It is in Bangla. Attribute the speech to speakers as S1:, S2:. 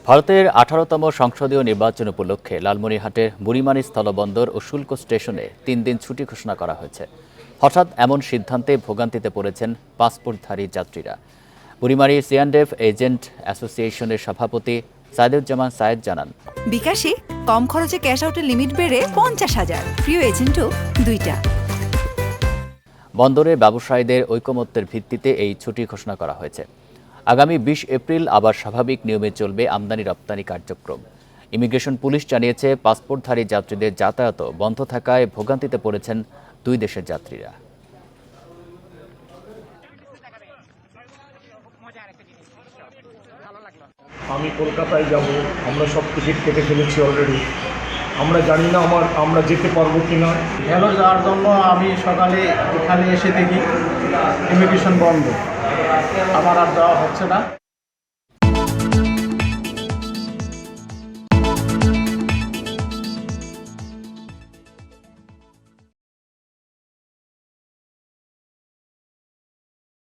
S1: ভারতের 18তম সংসদীয় নির্বাচন উপলক্ষে লালমনিরহাটের বুড়িমারী স্থলবন্দর ও শুল্ক স্টেশনে 3 দিন ছুটি ঘোষণা করা হয়েছে। হঠাৎ এমন সিদ্ধান্তে ভোগান্তিতে পড়েছেন পাসপোর্টধারী যাত্রীরা। বুড়িমারী সিএন্ডএফ এজেন্ট অ্যাসোসিয়েশনের সভাপতি সাইদুজ্জামান সায়েদ জানান,
S2: বিকাশে কম খরচে ক্যাশ আউটের লিমিট বেড়ে 50,000, প্রিয় এজেন্টও 2টা।
S1: বন্দরে ব্যবসায়ীদের ঐকমত্যের ভিত্তিতে এই ছুটি ঘোষণা করা হয়েছে। আগামী 20 এপ্রিল আবার স্বাভাবিক নিয়মে চলবে আমদানি রপ্তানি কার্যক্রম। ইমিগ্রেশন পুলিশ জানিয়েছে, পাসপোর্টধারী যাত্রীদের যাতায়াত বন্ধ থাকায় ভোগান্তিতে পড়েছেন দুই দেশের যাত্রীরা।
S3: আমি কলকাতায় যাব, আমরা সব টিকিট কেটে ফেলেছি অলরেডি। আমরা জানি না আমরা যেতে পারবো কি না।
S4: ভ্যালো যাওয়ার জন্য আমি সকালে এখানে এসে দেখি ইমিগ্রেশন বন্ধ, আমার আর যাওয়া হচ্ছে না।